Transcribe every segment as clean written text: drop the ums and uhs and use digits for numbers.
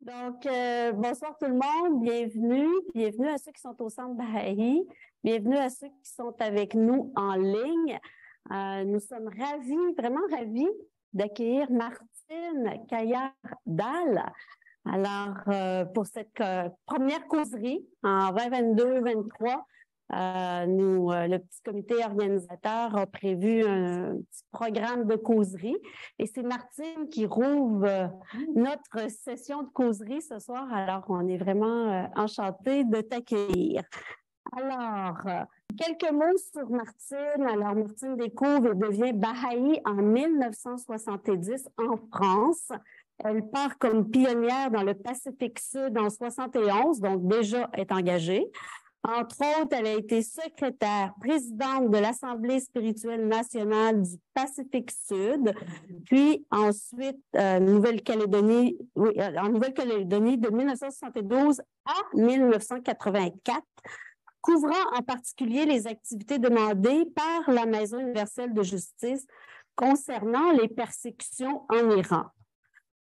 Bonsoir tout le monde, bienvenue à ceux qui sont au Centre Baha'i, bienvenue à ceux qui sont avec nous en ligne. Nous sommes vraiment ravis d'accueillir Martine Caillard-Dalle. Pour cette première causerie en 2022-2023, le petit comité organisateur a prévu un petit programme de causerie et c'est Martine qui rouvre notre session de causerie ce soir. Alors, on est vraiment enchantés de t'accueillir. Quelques mots sur Martine. Alors, Martine découvre et devient Baha'i en 1970 en France. Elle part comme pionnière dans le Pacifique Sud en 71, donc déjà est engagée. Entre autres, elle a été secrétaire présidente de l'Assemblée spirituelle nationale du Pacifique Sud, puis ensuite en Nouvelle-Calédonie de 1972 à 1984, couvrant en particulier les activités demandées par la Maison universelle de justice concernant les persécutions en Iran.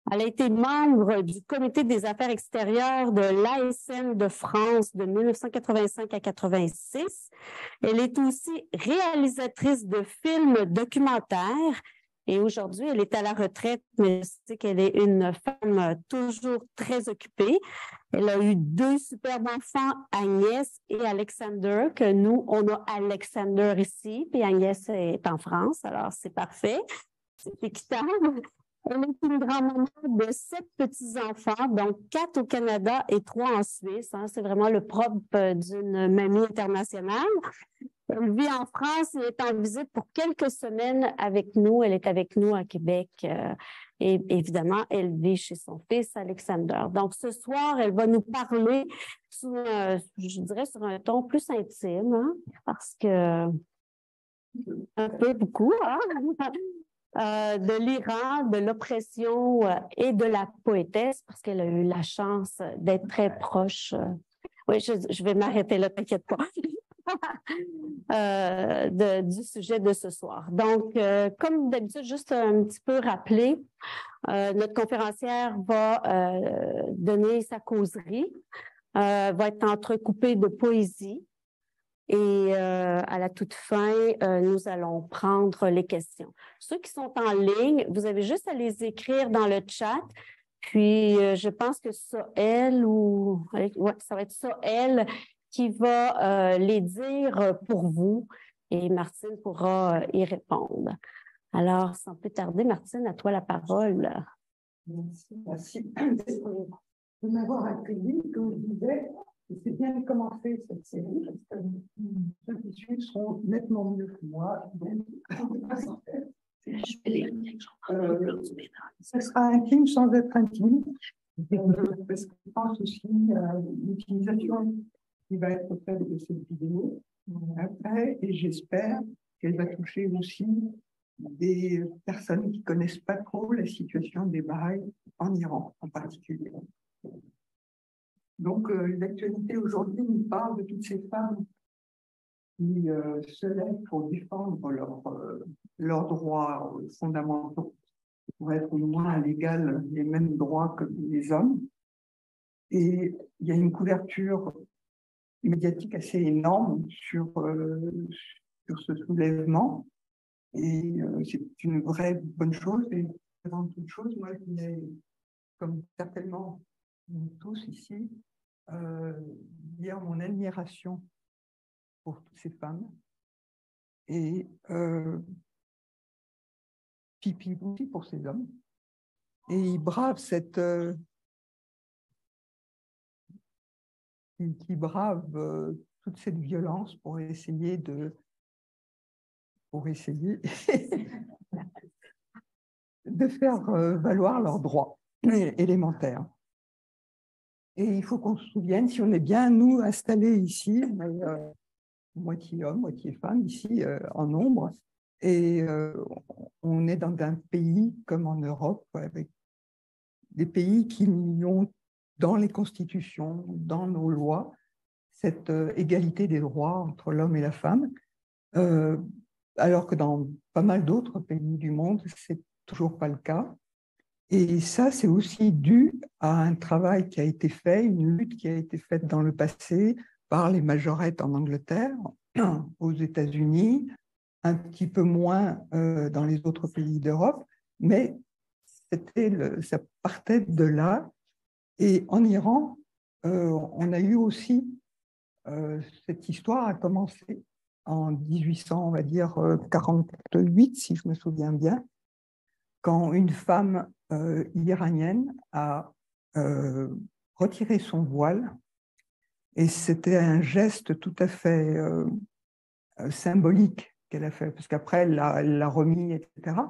Elle a été membre du Comité des affaires extérieures de l'ASN de France de 1985 à 86. Elle est aussi réalisatrice de films documentaires et aujourd'hui, elle est à la retraite, mais je sais qu'elle est une femme toujours très occupée. Elle a eu 2 superbes enfants, Agnès et Alexander, que nous, on a Alexander ici, puis Agnès est en France, alors c'est parfait, c'est équitable. Elle est une grand-maman de 7 petits-enfants, donc 4 au Canada et 3 en Suisse. C'est vraiment le propre d'une mamie internationale. Elle vit en France et est en visite pour quelques semaines avec nous. Elle est avec nous à Québec et évidemment, elle vit chez son fils Alexander. Donc, ce soir, elle va nous parler, je dirais, sur un ton plus intime, parce que un peu beaucoup, de l'Iran, de l'oppression et de la poétesse, parce qu'elle a eu la chance d'être très proche. Oui, je vais m'arrêter là, t'inquiète pas. Du sujet de ce soir. Donc, comme d'habitude, juste un petit peu rappeler, notre conférencière va donner sa causerie, va être entrecoupée de poésie. Et à la toute fin, nous allons prendre les questions. Ceux qui sont en ligne, vous avez juste à les écrire dans le chat. Puis, je pense que ça, ça va être ça, elle, qui va les dire pour vous. Et Martine pourra y répondre. Alors, sans plus tarder, Martine, à toi la parole. Merci de m'avoir accueilli, comme je disais. C'est bien de commencer cette série, parce que ceux qui suivent seront nettement mieux que moi. Je vais lire ce sera intime sans être intime, parce que je pense aussi à l'utilisation qui va être faite de cette vidéo après, et j'espère qu'elle va toucher aussi des personnes qui ne connaissent pas trop la situation des Bahaïs en Iran en particulier. Donc, l'actualité aujourd'hui nous parle de toutes ces femmes qui se lèvent pour défendre leurs droits fondamentaux, pour être au moins à l'égal les mêmes droits que les hommes. Et il y a une couverture médiatique assez énorme sur ce soulèvement. Et c'est une vraie bonne chose. Et avant toute chose, moi, je voulais, comme certainement nous tous ici, dire mon admiration pour toutes ces femmes et pipi aussi pour ces hommes. Et ils bravent qui bravent toute cette violence pour essayer de faire valoir leurs droits élémentaires. Et il faut qu'on se souvienne, si on est bien, nous, installés ici, moitié hommes, moitié femmes, ici, en nombre, et on est dans un pays comme en Europe, avec des pays qui ont, dans les constitutions, dans nos lois, cette égalité des droits entre l'homme et la femme, alors que dans pas mal d'autres pays du monde, c'est toujours pas le cas. Et ça, c'est aussi dû à un travail qui a été fait, une lutte qui a été faite dans le passé par les majorettes en Angleterre, aux États-Unis, un petit peu moins dans les autres pays d'Europe, mais ça partait de là. Et en Iran, on a eu aussi, cette histoire a commencé en 1800, on va dire 48, si je me souviens bien, quand une femme iranienne a retiré son voile. Et c'était un geste tout à fait symbolique qu'elle a fait, parce qu'après, elle l'a remis, etc.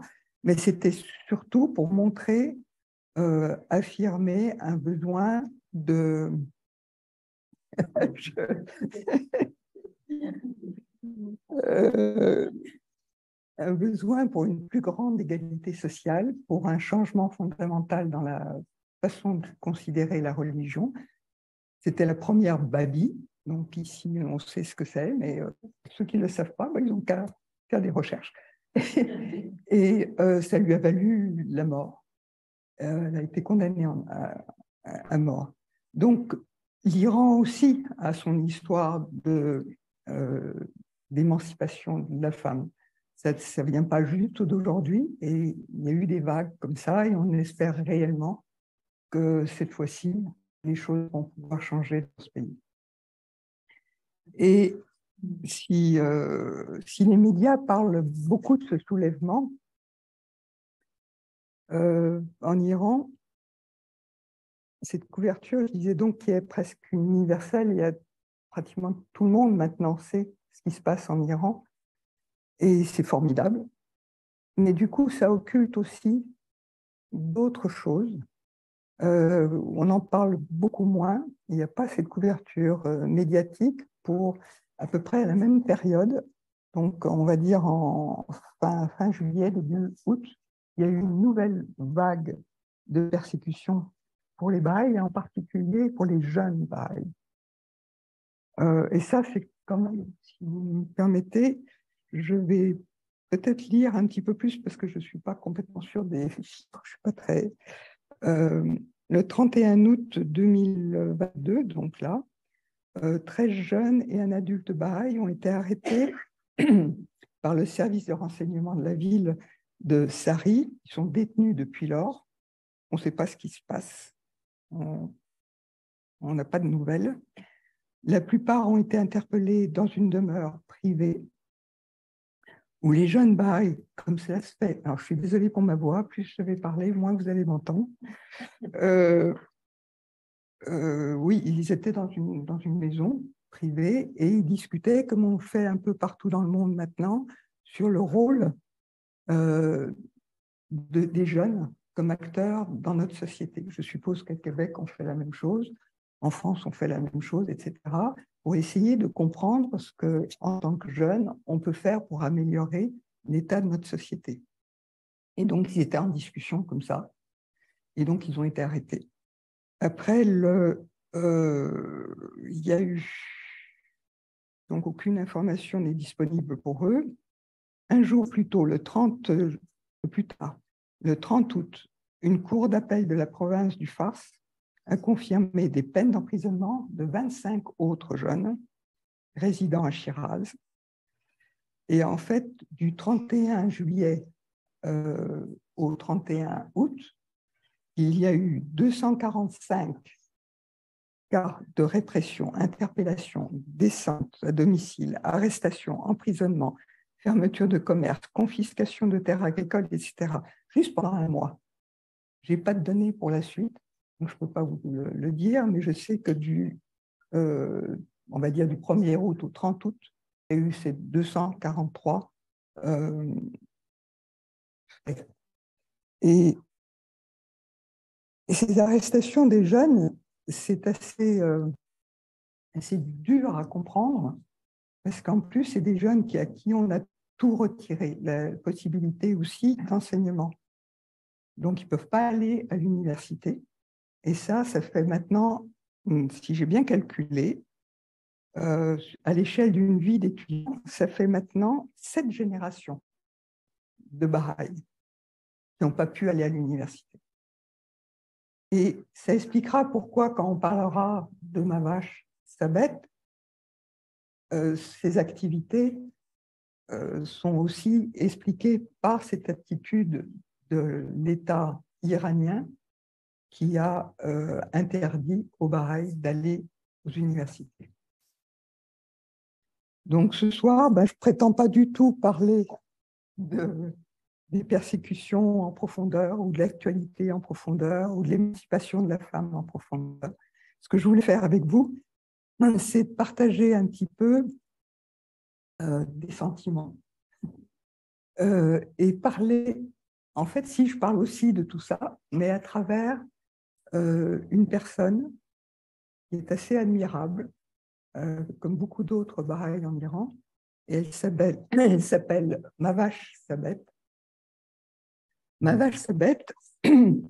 Mais c'était surtout pour montrer, affirmer un besoin de... un besoin pour une plus grande égalité sociale, pour un changement fondamental dans la façon de considérer la religion. C'était la première Babi, donc ici on sait ce que c'est, mais ceux qui ne le savent pas, ils n'ont qu'à faire des recherches. Et ça lui a valu la mort. Elle a été condamnée à mort. Donc l'Iran aussi a son histoire d'émancipation de la femme. Ça ne vient pas juste d'aujourd'hui, et il y a eu des vagues comme ça, et on espère réellement que cette fois-ci, les choses vont pouvoir changer dans ce pays. Et si les médias parlent beaucoup de ce soulèvement, en Iran, cette couverture, je disais donc, qui est presque universelle, il y a pratiquement tout le monde maintenant sait ce qui se passe en Iran, et c'est formidable. Mais du coup, ça occulte aussi d'autres choses. On en parle beaucoup moins. Il n'y a pas cette couverture médiatique pour à peu près la même période. Donc, on va dire en fin juillet, début août, il y a eu une nouvelle vague de persécution pour les Baha'is, et en particulier pour les jeunes Baha'is. Et ça, c'est quand même, si vous me permettez, je vais peut-être lire un petit peu plus parce que je ne suis pas complètement sûre des chiffres, je ne suis pas très... le 31 août 2022, donc là, 13 jeunes et un adulte Baha'i ont été arrêtés par le service de renseignement de la ville de Sari. Ils sont détenus depuis lors. On ne sait pas ce qui se passe. On n'a pas de nouvelles. La plupart ont été interpellés dans une demeure privée où les jeunes Baha'i, comme cela se fait, alors je suis désolée pour ma voix, plus je vais parler, moins vous allez m'entendre. Oui, ils étaient dans une maison privée et ils discutaient, comme on fait un peu partout dans le monde maintenant, sur le rôle des jeunes comme acteurs dans notre société. Je suppose qu'à Québec, on fait la même chose, en France, on fait la même chose, etc., pour essayer de comprendre ce qu'en tant que jeunes, on peut faire pour améliorer l'état de notre société. Et donc, ils étaient en discussion comme ça, et donc ils ont été arrêtés. Après, il y a eu, donc aucune information n'est disponible pour eux. Un jour plus tôt, le 30 août, une cour d'appel de la province du Fars a confirmé des peines d'emprisonnement de 25 autres jeunes résidant à Shiraz. Et en fait, du 31 juillet au 31 août, il y a eu 245 cas de répression, interpellation, descente à domicile, arrestation, emprisonnement, fermeture de commerce, confiscation de terres agricoles, etc., juste pendant un mois. Je n'ai pas de données pour la suite, donc je ne peux pas vous le dire, mais je sais que on va dire du 1er août au 30 août, il y a eu ces 243 et ces arrestations des jeunes, c'est assez dur à comprendre, parce qu'en plus, c'est des jeunes à qui on a tout retiré, la possibilité aussi d'enseignement. Donc, ils ne peuvent pas aller à l'université. Et ça fait maintenant, si j'ai bien calculé, à l'échelle d'une vie d'étudiant, ça fait maintenant 7 générations de Baha'i qui n'ont pas pu aller à l'université. Et ça expliquera pourquoi, quand on parlera de Mavache Sabet, ces activités sont aussi expliquées par cette attitude de l'État iranien qui a interdit aux Bahreïs d'aller aux universités. Donc ce soir, je ne prétends pas du tout parler des persécutions en profondeur ou de l'actualité en profondeur ou de l'émancipation de la femme en profondeur. Ce que je voulais faire avec vous, c'est de partager un petit peu des sentiments et parler, en fait, si je parle aussi de tout ça, mais à travers une personne qui est assez admirable, comme beaucoup d'autres Bahreïs en Iran, et elle s'appelle Mavache Sabet. Mavache Sabet, qui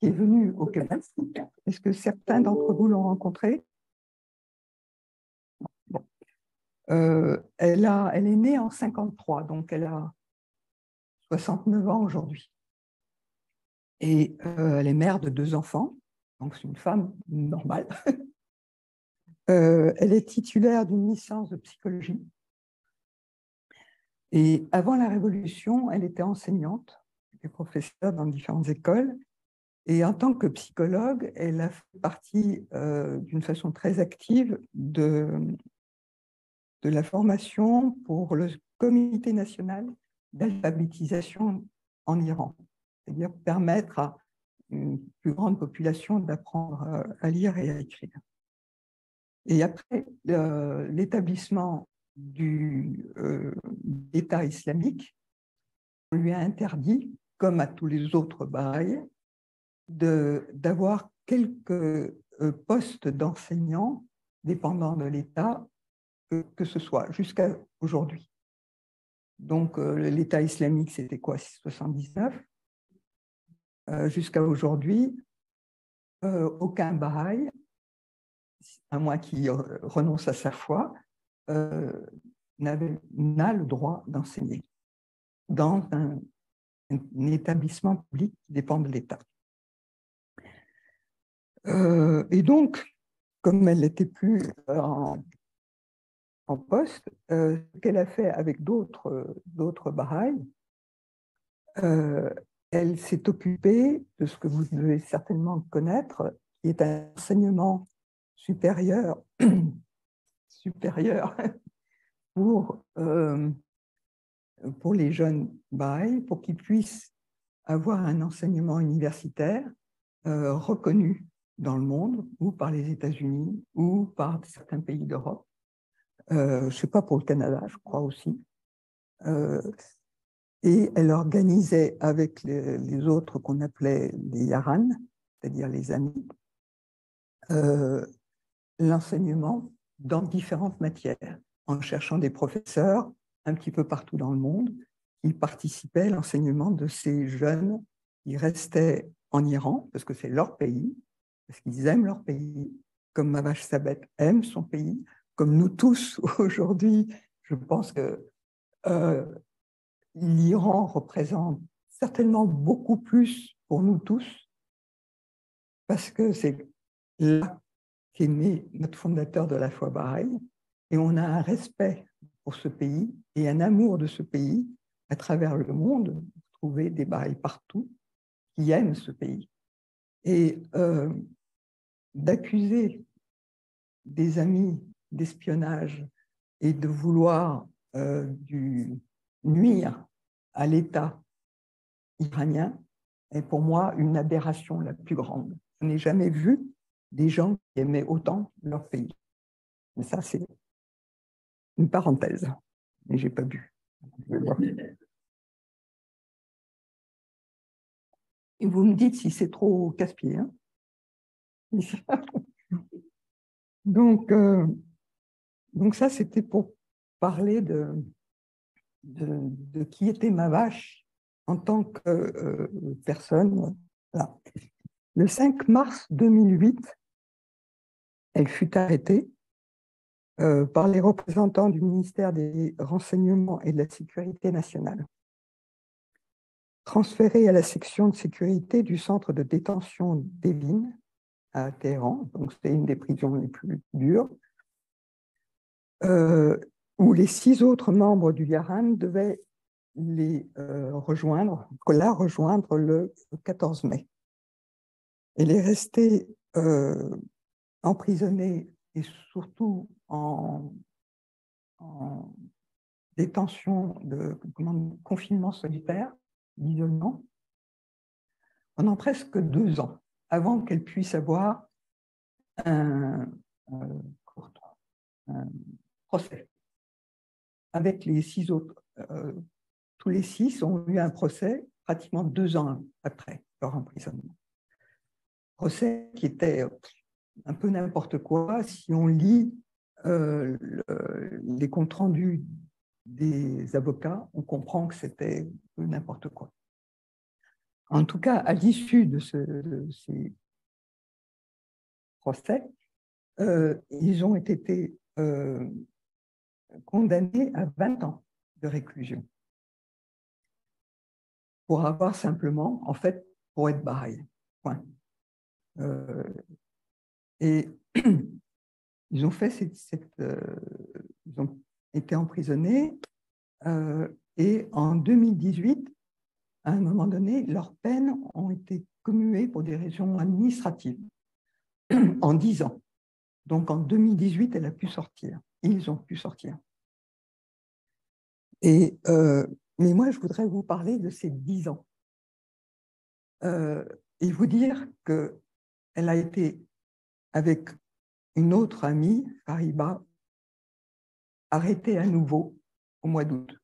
est venue au Québec. Est-ce que certains d'entre vous l'ont rencontrée? Bon. Elle est née en 53, donc elle a 69 ans aujourd'hui. Et elle est mère de 2 enfants, donc c'est une femme normale. Elle est titulaire d'une licence de psychologie. Et avant la Révolution, elle était enseignante, elle était professeure dans différentes écoles. Et en tant que psychologue, elle a fait partie d'une façon très active de la formation pour le Comité national d'alphabétisation en Iran, c'est-à-dire permettre à une plus grande population d'apprendre à lire et à écrire. Et après l'établissement de l'État islamique, on lui a interdit, comme à tous les autres Bahreïs, d'avoir quelques postes d'enseignants dépendants de l'État, que ce soit, jusqu'à aujourd'hui. Donc, l'État islamique, c'était quoi, 79 jusqu'à aujourd'hui, aucun Bahreï, à moins qu'il renonce à sa foi, n'a le droit d'enseigner dans un établissement public qui dépend de l'État. Et donc, comme elle n'était plus en poste, ce qu'elle a fait avec d'autres Bahreïs, elle s'est occupée de ce que vous devez certainement connaître, qui est un enseignement supérieur pour les jeunes Bahreïs, pour qu'ils puissent avoir un enseignement universitaire reconnu dans le monde, ou par les États-Unis, ou par certains pays d'Europe. Je ne sais pas, pour le Canada, je crois aussi. Et elle organisait avec les autres qu'on appelait les Yaran, c'est-à-dire les amis, l'enseignement dans différentes matières, en cherchant des professeurs un petit peu partout dans le monde qui participaient à l'enseignement de ces jeunes qui restaient en Iran, parce que c'est leur pays, parce qu'ils aiment leur pays, comme Mavache Sabet aime son pays, comme nous tous aujourd'hui. Je pense que l'Iran représente certainement beaucoup plus pour nous tous, parce que c'est là qu'est né notre fondateur de la foi Bahreï, et on a un respect pour ce pays et un amour de ce pays à travers le monde. Vous trouvez des Bahreïs partout qui aiment ce pays. Et d'accuser des amis d'espionnage et de vouloir nuire à l'État iranien est pour moi une aberration la plus grande. Je n'ai jamais vu des gens qui aimaient autant leur pays. Mais ça, c'est une parenthèse. Mais je n'ai pas bu. Et vous me dites si c'est trop casse-pied. Hein. Donc ça, c'était pour parler de qui était Mavache en tant que personne. Là. Le 5 mars 2008, elle fut arrêtée par les représentants du ministère des Renseignements et de la Sécurité nationale. transféré à la section de sécurité du centre de détention d'Evin à Téhéran, donc c'était une des prisons les plus dures, où les 6 autres membres du Yaran devaient la rejoindre le 14 mai. Elle est restée emprisonnée et surtout en détention de confinement solitaire, d'isolement, pendant presque 2 ans, avant qu'elle puisse avoir un procès. Avec les 6 autres, tous les 6 ont eu un procès pratiquement 2 ans après leur emprisonnement. Procès qui était un peu n'importe quoi. Si on lit les comptes rendus des avocats, on comprend que c'était n'importe quoi. En tout cas, à l'issue de ces procès, ils ont été condamnés à 20 ans de réclusion pour avoir simplement, en fait, pour être bahaï. Point. Et ils ont fait ils ont été emprisonnés et en 2018, à un moment donné, leurs peines ont été commuées pour des raisons administratives en 10 ans. Donc en 2018, elle a pu sortir. Ils ont pu sortir. Mais moi, je voudrais vous parler de ces 10 ans et vous dire qu'elle a été avec une autre amie, Fariba, arrêtée à nouveau au mois d'août.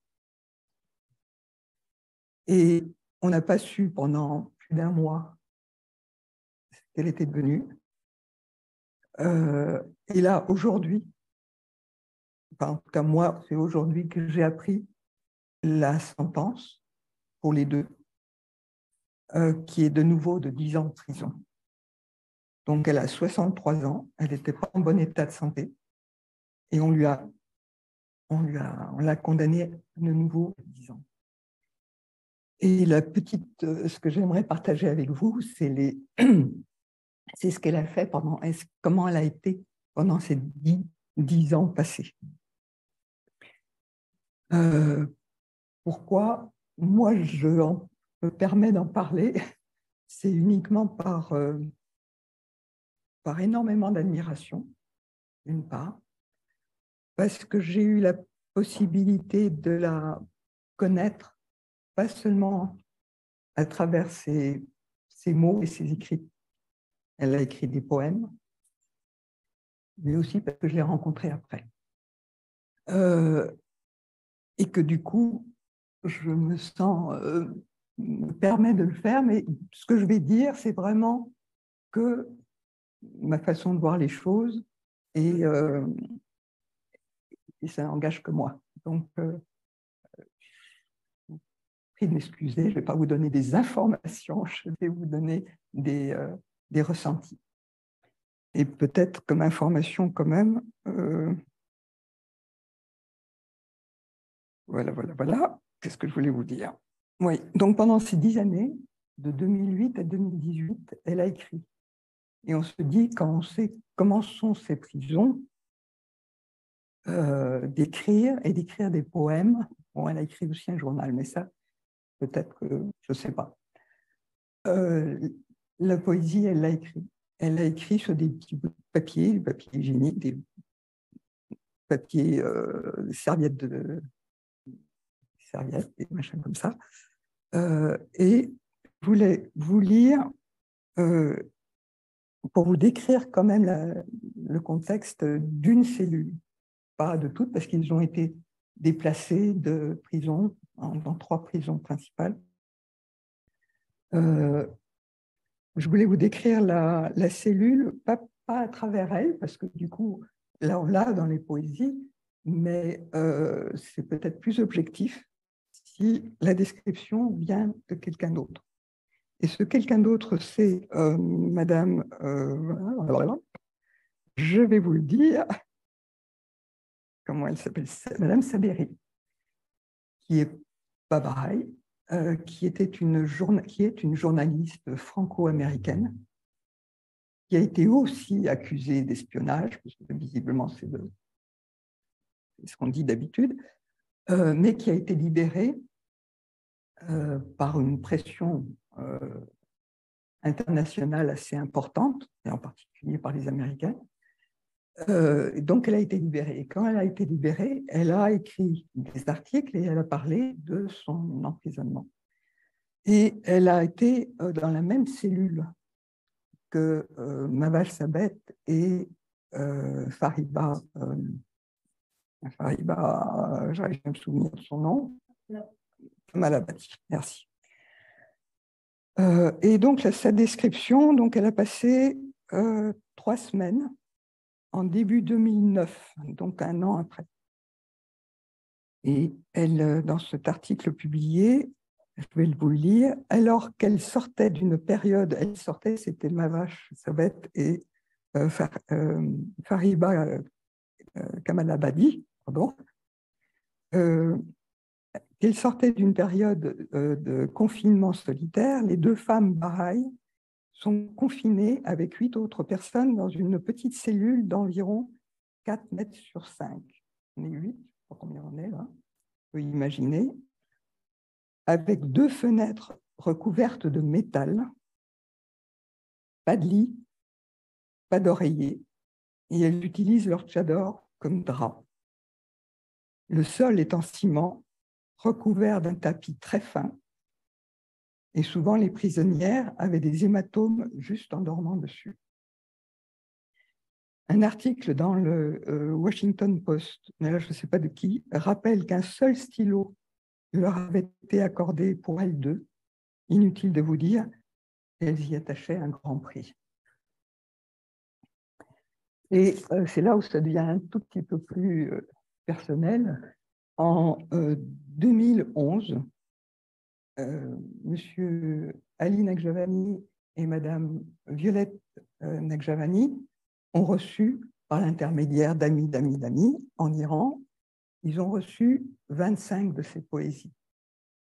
Et on n'a pas su pendant plus d'1 mois ce qu'elle était devenue. Et là, aujourd'hui, en tout cas moi, c'est aujourd'hui que j'ai appris la sentence pour les 2, qui est de nouveau de 10 ans de prison. Donc elle a 63 ans, elle n'était pas en bon état de santé, et on l'a condamnée de nouveau à 10 ans. Et ce que j'aimerais partager avec vous, c'est ce qu'elle a fait comment elle a été pendant ces 10 ans passés. Pourquoi moi je me permets d'en parler, c'est uniquement par énormément d'admiration, d'une part, parce que j'ai eu la possibilité de la connaître, pas seulement à travers ses mots et ses écrits. Elle a écrit des poèmes, mais aussi parce que je l'ai rencontrée après. Et que du coup, je me permets de le faire, mais ce que je vais dire, c'est vraiment que ma façon de voir les choses et ça n'engage que moi. Donc, prie de m'excuser, je ne vais pas vous donner des informations, je vais vous donner des ressentis. Et peut-être comme information quand même, voilà, qu'est-ce que je voulais vous dire? Oui, donc pendant ces 10 années, de 2008 à 2018, elle a écrit. Et on se dit, quand on sait comment sont ces prisons, d'écrire des poèmes. Bon, elle a écrit aussi un journal, mais ça, peut-être que je ne sais pas. La poésie, elle l'a écrit. Elle l'a écrit sur des petits bouts de papier, du papier hygiénique, des papiers, serviettes, des machins comme ça. Et je voulais vous lire, pour vous décrire quand même le contexte d'une cellule, pas de toutes, parce qu'ils ont été déplacés de prison dans 3 prisons principales. Je voulais vous décrire la cellule, pas à travers elle, parce que du coup, là, on l'a dans les poésies, mais c'est peut-être plus objectif si la description vient de quelqu'un d'autre. Et ce quelqu'un d'autre, c'est Madame, je vais vous le dire, comment elle s'appelle, Madame Saberi, qui est pas bahaï, qui est une journaliste franco-américaine, qui a été aussi accusée d'espionnage, parce que visiblement c'est ce qu'on dit d'habitude, mais qui a été libérée par une pression internationale assez importante, et en particulier par les Américains. Donc, elle a été libérée. Et quand elle a été libérée, elle a écrit des articles et elle a parlé de son emprisonnement. Et elle a été dans la même cellule que Mavache Sabet et Fariba, j'arrive à me souvenir de son nom. Malabadi, merci. Et donc, sa description, donc, elle a passé 3 semaines en début 2009, donc 1 an après. Et elle, dans cet article publié, je vais vous le lire, alors qu'elle sortait d'une période, c'était Mavache Sabet et Fariba Kamalabadi, pardon, qu'elle sortait d'une période de confinement solitaire, les 2 femmes Baha'i sont confinées avec 8 autres personnes dans une petite cellule d'environ 4 mètres sur 5. On est 8, je ne sais pas combien on est là, on peut imaginer, avec 2 fenêtres recouvertes de métal, pas de lit, pas d'oreiller, et elles utilisent leur tchador comme drap. Le sol est en ciment, recouvert d'un tapis très fin, et souvent les prisonnières avaient des hématomes juste en dormant dessus. Un article dans le Washington Post, mais là je ne sais pas de qui, rappelle qu'un seul stylo leur avait été accordé pour elles 2. Inutile de vous dire, elles y attachaient un grand prix. Et c'est là où ça devient un tout petit peu plus personnel. En 2011, Monsieur Ali Nakjavani et Madame Violette Nakjavani ont reçu, par l'intermédiaire d'amis en Iran, ils ont reçu 25 de ses poésies,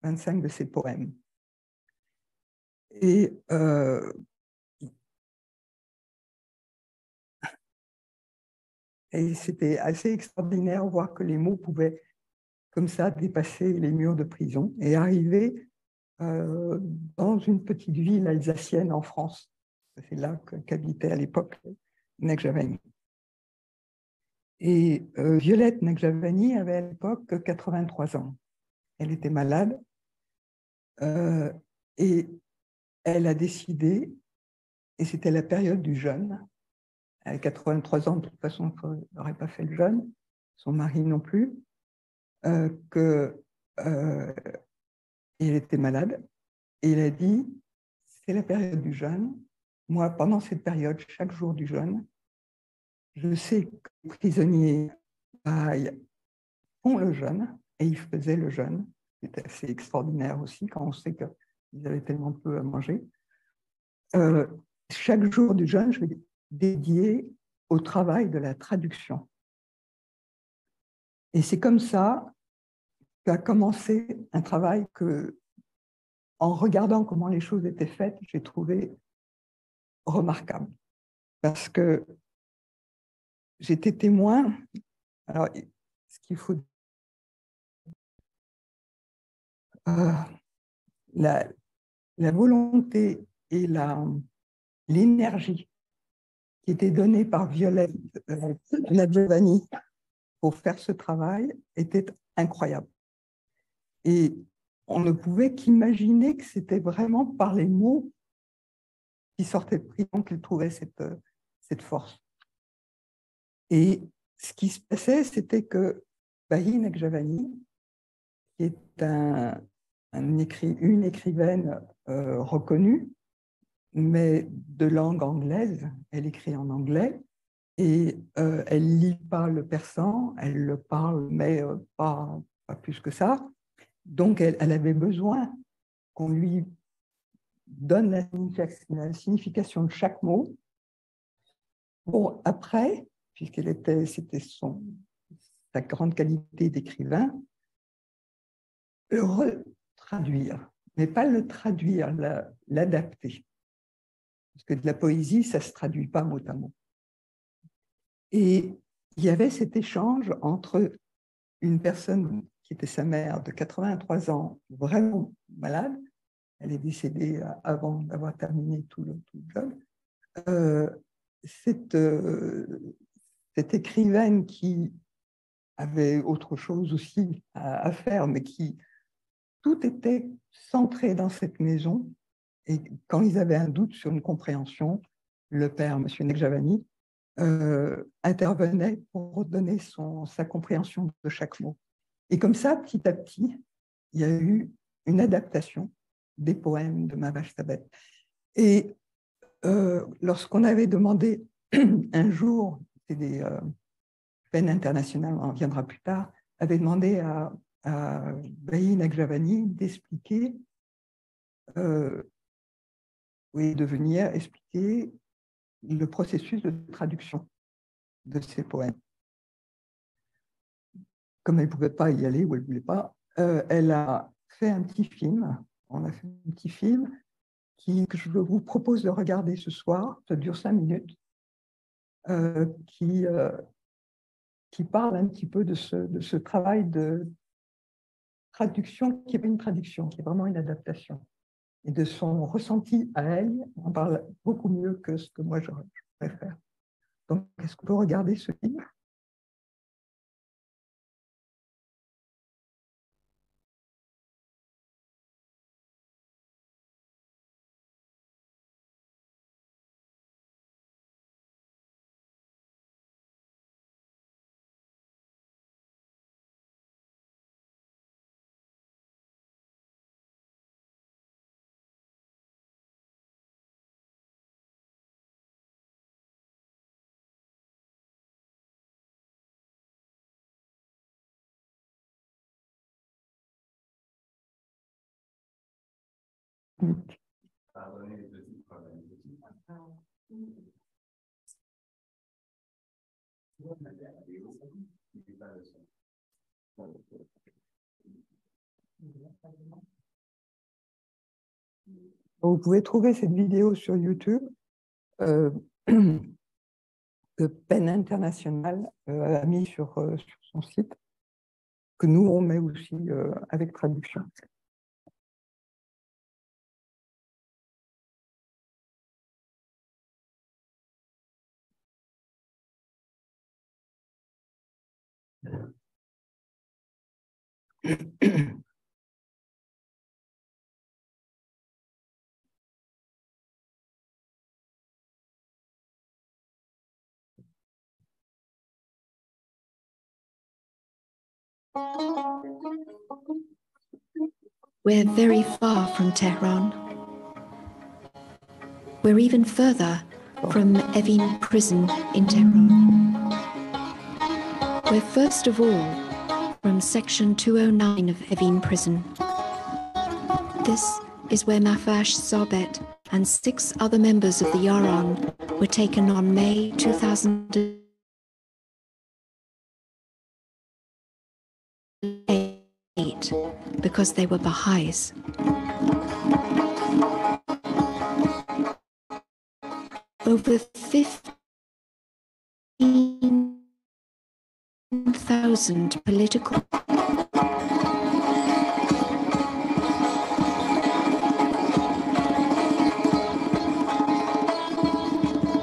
25 de ses poèmes. Et c'était assez extraordinaire de voir que les mots pouvaient, comme ça, dépasser les murs de prison et arriver dans une petite ville alsacienne en France. C'est là qu'habitait à l'époque Nakjavani. Et Violette Nakjavani avait à l'époque 83 ans. Elle était malade et elle a décidé, et c'était la période du jeûne, à 83 ans, de toute façon, elle n'aurait pas fait le jeûne, son mari non plus, elle était malade, et elle a dit, c'est la période du jeûne, moi, pendant cette période, chaque jour du jeûne, je sais que les prisonniers font le jeûne, et ils faisaient le jeûne. C'était assez extraordinaire aussi, quand on sait qu'ils avaient tellement peu à manger. Chaque jour du jeûne, je vais dédier au travail de la traduction. Et c'est comme ça qu'a commencé un travail que, en regardant comment les choses étaient faites, j'ai trouvé remarquable. Parce que j'étais témoin. Alors, ce qu'il faut... la volonté et l'énergie qui était donnée par Violette Nakjavani pour faire ce travail était incroyable. Et on ne pouvait qu'imaginer que c'était vraiment par les mots qui sortaient de prison qu'il trouvait cette force. Et ce qui se passait, c'était que Bahi Nakjavani, qui est une écrivaine reconnue, mais de langue anglaise, elle écrit en anglais, et elle ne lit pas le persan, elle le parle, mais pas plus que ça. Donc, elle avait besoin qu'on lui donne la signification de chaque mot. Bon, après, c'était sa grande qualité d'écrivain, traduire, mais pas le traduire, l'adapter. Parce que de la poésie, ça ne se traduit pas mot à mot. Et il y avait cet échange entre une personne qui était sa mère de 83 ans, vraiment malade, elle est décédée avant d'avoir terminé tout le job, cette écrivaine qui avait autre chose aussi à faire, mais qui tout était centré dans cette maison. Et quand ils avaient un doute sur une compréhension, le père, M. Nekjavani, intervenait pour donner sa compréhension de chaque mot. Et comme ça, petit à petit, il y a eu une adaptation des poèmes de Mavache Sabet. Et lorsqu'on avait demandé un jour, c'est des peines internationales, on en reviendra plus tard, avait demandé à Bailly Nekjavani d'expliquer, de venir expliquer le processus de traduction de ces poèmes. Comme elle ne pouvait pas y aller ou elle ne voulait pas, elle a fait un petit film. On a fait un petit film que je vous propose de regarder ce soir. Ça dure 5 minutes. Qui parle un petit peu de ce travail de traduction, qui n'est pas une traduction, qui est vraiment une adaptation. Et de son ressenti à elle, on parle beaucoup mieux que ce que moi je préfère. Donc, est-ce qu'on peut regarder ce film? Vous pouvez trouver cette vidéo sur YouTube que PEN International a mis sur son site, que nous, on met aussi avec traduction. We're very far from Tehran. We're even further from Evin prison in Tehran. We're first of all from section 209 of Evin prison. This is where Mavache Sabet and 6 other members of the Yaran were taken on May 2008 because they were Baha'is. Over 15,000 political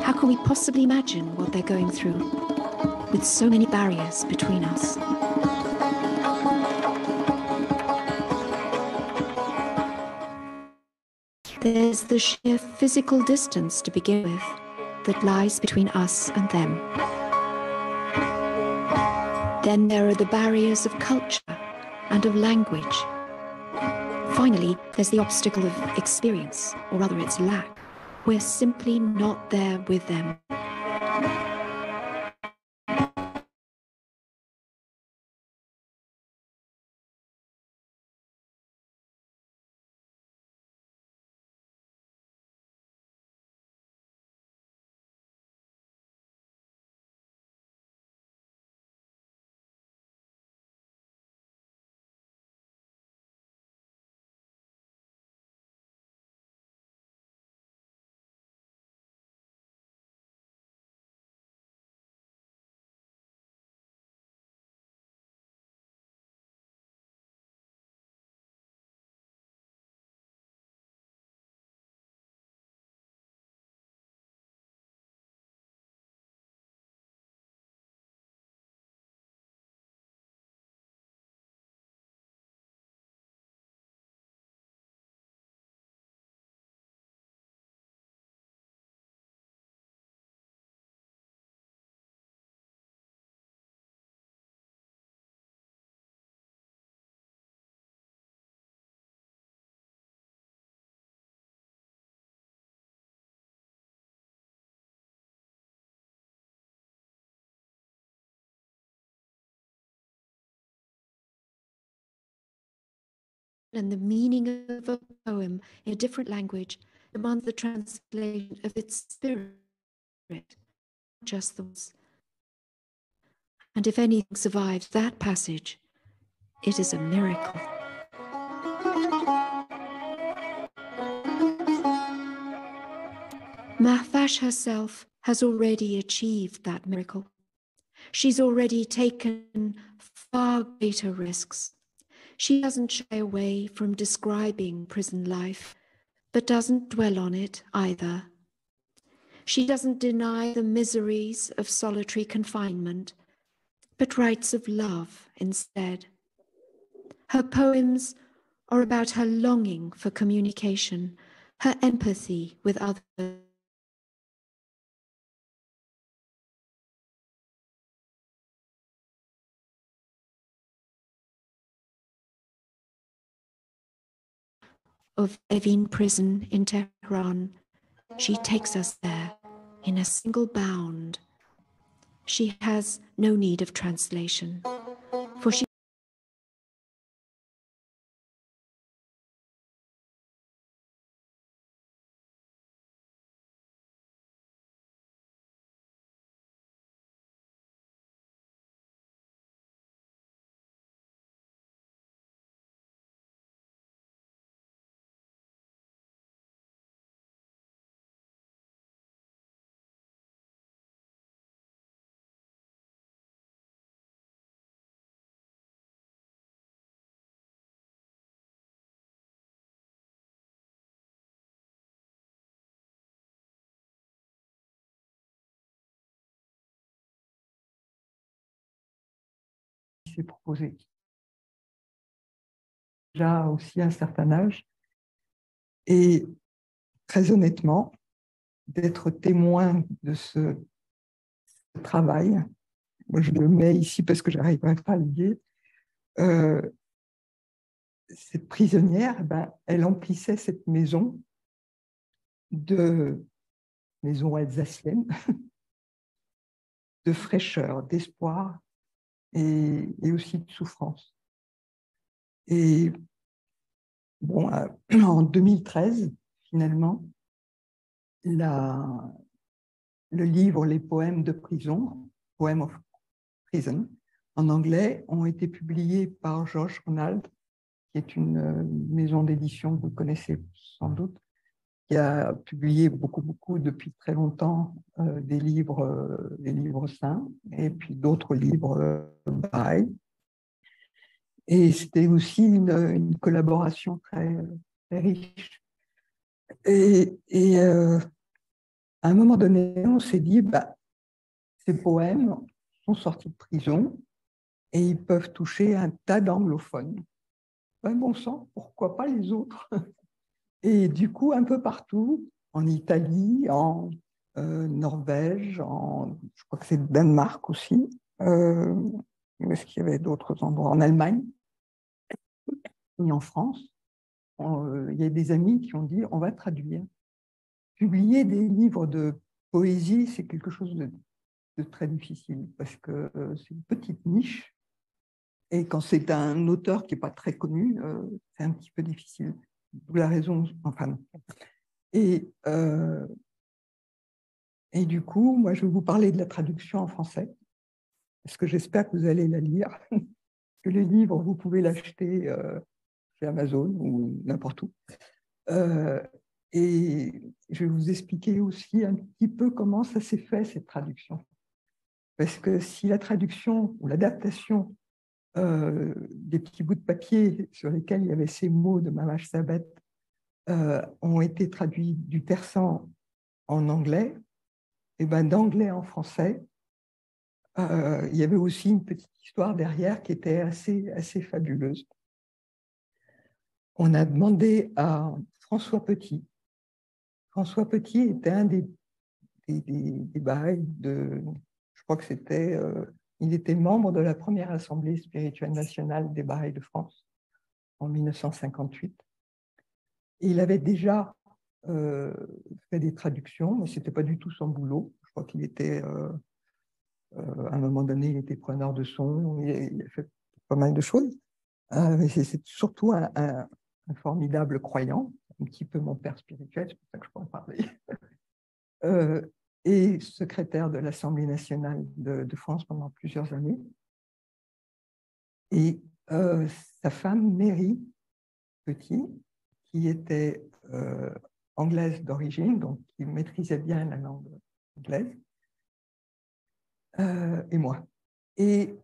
How can we possibly imagine what they're going through with so many barriers between us? There's the sheer physical distance to begin with that lies between us and them. Then there are the barriers of culture and of language. Finally, there's the obstacle of experience, or rather its lack. We're simply not there with them. and the meaning of a poem in a different language demands the translation of its spirit, not just the words. And if anything survives that passage, it is a miracle. Mahvash herself has already achieved that miracle. She's already taken far greater risks. She doesn't shy away from describing prison life, but doesn't dwell on it either. She doesn't deny the miseries of solitary confinement, but writes of love instead. Her poems are about her longing for communication, her empathy with others. Of Evin prison in Tehran, she takes us there in a single bound. She has no need of translation, for she s'est proposé. Déjà aussi un certain âge. Et très honnêtement, d'être témoin de ce travail, moi je le mets ici parce que je n'arriverai pas à le lire, cette prisonnière, ben, elle emplissait cette maison alsacienne, de fraîcheur, d'espoir et aussi de souffrance. Et bon, en 2013, finalement, le livre Les poèmes de prison, Poem of Prison, en anglais, ont été publiés par George Ronald, qui est une maison d'édition que vous connaissez sans doute, qui a publié beaucoup depuis très longtemps des livres saints et puis d'autres livres pareils. Et c'était aussi une collaboration très riche. Et à un moment donné, on s'est dit, bah, ces poèmes sont sortis de prison et ils peuvent toucher un tas d'anglophones. Ben, bon sang, pourquoi pas les autres? Et du coup, un peu partout, en Italie, en Norvège, je crois que c'est Danemark aussi, est-ce qu'il y avait d'autres endroits? En Allemagne et en France, il y a des amis qui ont dit on va traduire. Publier des livres de poésie, c'est quelque chose de très difficile parce que c'est une petite niche et quand c'est un auteur qui n'est pas très connu, c'est un petit peu difficile. D'où la raison, enfin. Et du coup, moi, je vais vous parler de la traduction en français parce que j'espère que vous allez la lire. Que le livre, vous pouvez l'acheter chez Amazon ou n'importe où. Et je vais vous expliquer aussi un petit peu comment ça s'est fait, cette traduction. Parce que si la traduction ou l'adaptation des petits bouts de papier sur lesquels il y avait ces mots de Mahvash Sabet ont été traduits du persan en anglais, et ben d'anglais en français, il y avait aussi une petite histoire derrière qui était assez fabuleuse. On a demandé à François Petit. François Petit était un des Baha'is je crois que c'était, il était membre de la première assemblée spirituelle nationale des Baha'is de France en 1958. Et il avait déjà fait des traductions, mais ce n'était pas du tout son boulot. Je crois qu'il était, à un moment donné, il était preneur de son, il a fait pas mal de choses. Mais c'est surtout un formidable croyant, un petit peu mon père spirituel, c'est pour ça que je peux en parler, et secrétaire de l'Assemblée nationale de France pendant plusieurs années. Et sa femme, Mary Petit, qui était anglaise d'origine, donc qui maîtrisait bien la langue anglaise, et moi. Et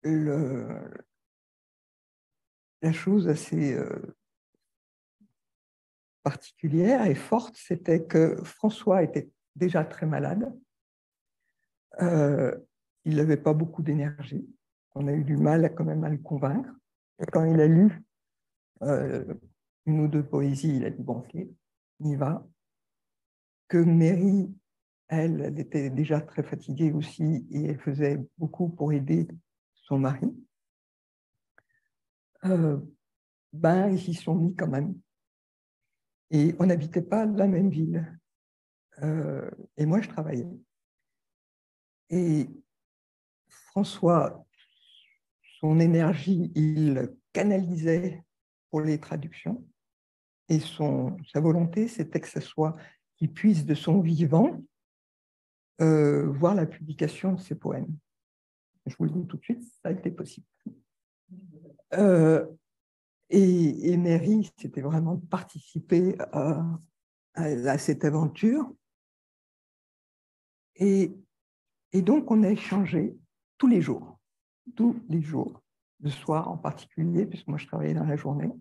la chose assez particulière et forte, c'était que François était déjà très malade. Il n'avait pas beaucoup d'énergie. On a eu du mal quand même à le convaincre. Et quand il a lu une ou deux poésies, il a dit, bon, ok, on y va. Que Mary, elle était déjà très fatiguée aussi et elle faisait beaucoup pour aider son mari. Ils s'y sont mis quand même. Et on n'habitait pas la même ville. Et moi, je travaillais. Et François, son énergie, il canalisait pour les traductions. Et sa volonté, c'était que ce soit qu'il puisse de son vivant voir la publication de ses poèmes. Je vous le dis tout de suite, ça a été possible. Et Mary, c'était vraiment de participer à cette aventure. Et donc, on a échangé tous les jours, le soir en particulier, puisque moi, je travaillais dans la journée,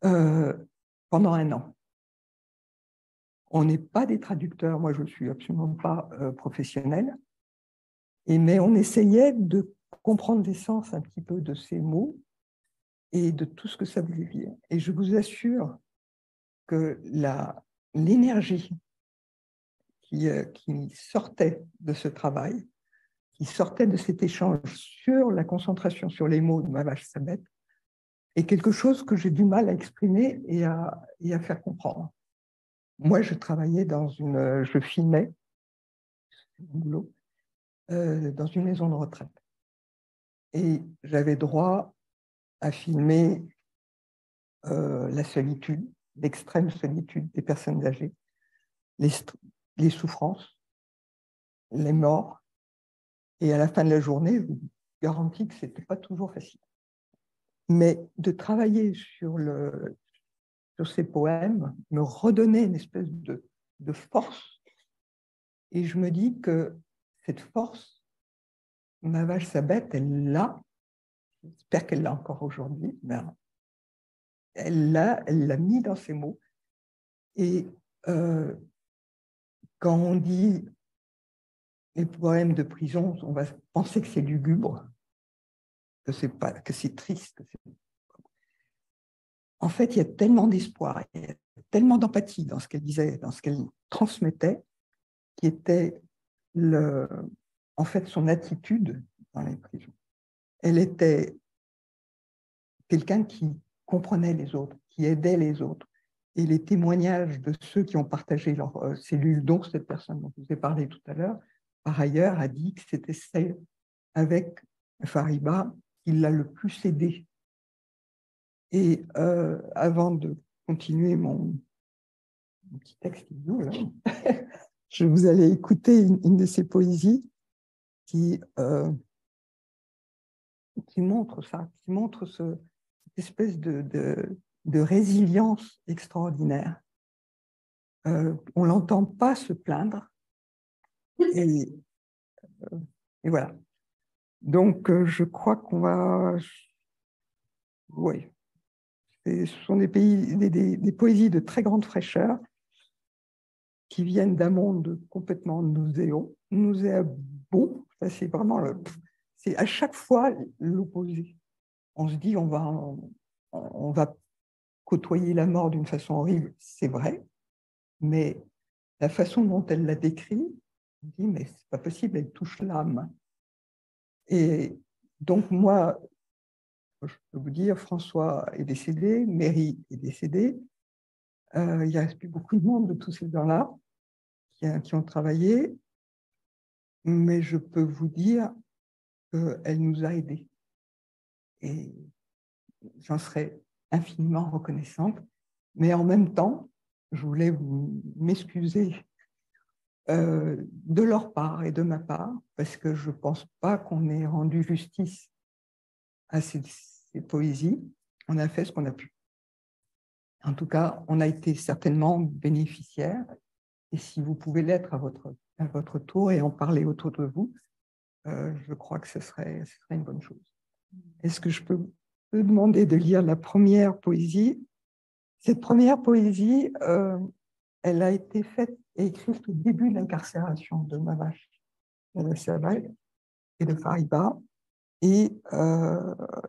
pendant 1 an. On n'est pas des traducteurs, moi, je ne suis absolument pas professionnelle, mais on essayait de comprendre l'essence un petit peu de ces mots et de tout ce que ça voulait dire. Et je vous assure que l'énergie qui sortait de ce travail, qui sortait de cet échange sur la concentration sur les mots de Ma vache Sabette, est quelque chose que j'ai du mal à exprimer et à faire comprendre. Moi, je travaillais je filmais, c'est mon boulot, dans une maison de retraite. Et j'avais droit à filmer la solitude, l'extrême solitude des personnes âgées, les souffrances, les morts. Et à la fin de la journée, je vous garantis que ce n'était pas toujours facile. Mais de travailler sur ces poèmes me redonnait une espèce de force. Et je me dis que cette force, Ma vache Sabette, elle l'a. J'espère qu'elle l'a encore aujourd'hui. Mais elle l'a mis dans ses mots. Et quand on dit les poèmes de prison, on va penser que c'est lugubre, que c'est triste. En fait, il y a tellement d'espoir, il y a tellement d'empathie dans ce qu'elle disait, dans ce qu'elle transmettait, qui était en fait son attitude dans les prisons. Elle était quelqu'un qui comprenait les autres, qui aidait les autres. Et les témoignages de ceux qui ont partagé leurs cellules, dont cette personne dont je vous ai parlé tout à l'heure, par ailleurs, a dit que c'était celle avec Fariba qui l'a le plus aidé. Et avant de continuer mon petit texte, je vous allais écouter une de ses poésies qui montre ça, qui montre cette espèce de résilience extraordinaire. On ne l'entend pas se plaindre. Et voilà. Donc, je crois qu'on va... Oui. Ce sont des poésies de très grande fraîcheur qui viennent d'un monde complètement nauséabond. C'est vraiment c'est à chaque fois l'opposé. On se dit on va côtoyer la mort d'une façon horrible, c'est vrai, mais la façon dont elle l'a décrit, on dit mais c'est pas possible, elle touche l'âme. Et donc moi, je peux vous dire, François est décédé, Mary est décédée. Il ne reste plus beaucoup de monde de tous ces gens-là qui ont travaillé, mais je peux vous dire qu'elle nous a aidés. Et j'en serais infiniment reconnaissante. Mais en même temps, je voulais m'excuser de leur part et de ma part, parce que je ne pense pas qu'on ait rendu justice à ces poésies. On a fait ce qu'on a pu. En tout cas, on a été certainement bénéficiaires. Et si vous pouvez l'être à votre tour et en parler autour de vous, je crois que ce serait une bonne chose. Est-ce que je peux demander de lire la première poésie? Cette première poésie, elle a été faite et écrite au début de l'incarcération de Mavache Savag et de Fariba. Et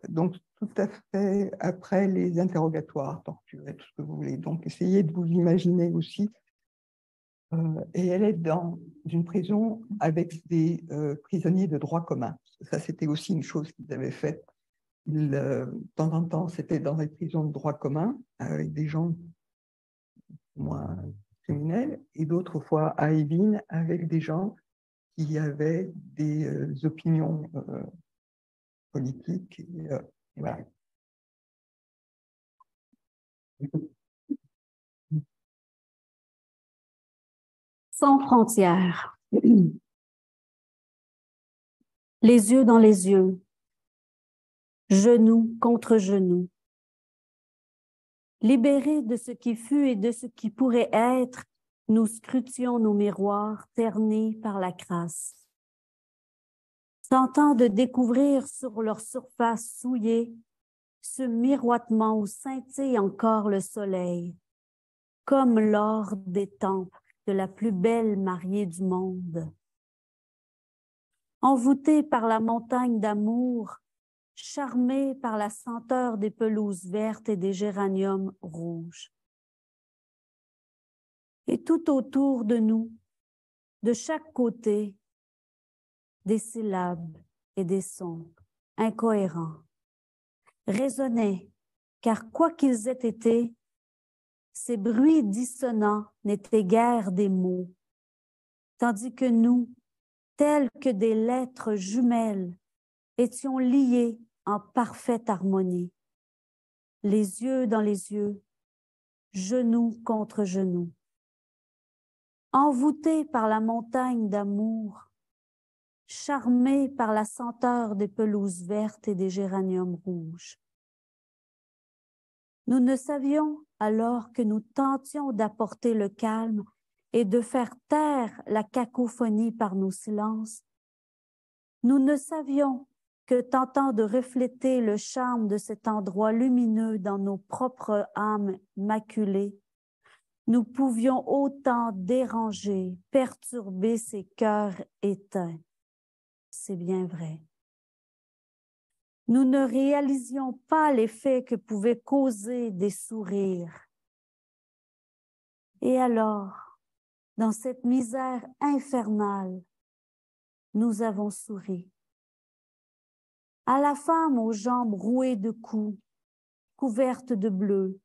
donc, tout à fait après les interrogatoires, tortures et tout ce que vous voulez. Donc, essayez de vous imaginer aussi. Et elle est dans une prison avec des prisonniers de droit commun. Ça, c'était aussi une chose qu'ils avaient faite. De temps en temps, c'était dans des prisons de droit commun avec des gens moins criminels, et d'autres fois à Evin avec des gens qui avaient des opinions politiques. Et voilà. Sans frontières. Les yeux dans les yeux, genou contre genou. Libérés de ce qui fut et de ce qui pourrait être, nous scrutions nos miroirs ternis par la crasse. Tentant de découvrir sur leur surface souillée ce miroitement où scintille encore le soleil, comme l'or des tempes de la plus belle mariée du monde. Envoûtés par la montagne d'amour, charmés par la senteur des pelouses vertes et des géraniums rouges. Et tout autour de nous, de chaque côté, des syllabes et des sons incohérents, résonnaient, car quoi qu'ils aient été, ces bruits dissonants n'étaient guère des mots, tandis que nous, tels que des lettres jumelles, étions liés en parfaite harmonie, les yeux dans les yeux, genou contre genou. Envoûtés par la montagne d'amour, charmés par la senteur des pelouses vertes et des géraniums rouges. Nous ne savions alors que nous tentions d'apporter le calme et de faire taire la cacophonie par nos silences. Nous ne savions que tentant de refléter le charme de cet endroit lumineux dans nos propres âmes maculées, nous pouvions autant déranger, perturber ces cœurs éteints. C'est bien vrai. Nous ne réalisions pas l'effet que pouvaient causer des sourires. Et alors, dans cette misère infernale, nous avons souri. À la femme aux jambes rouées de coups, couverte de bleu,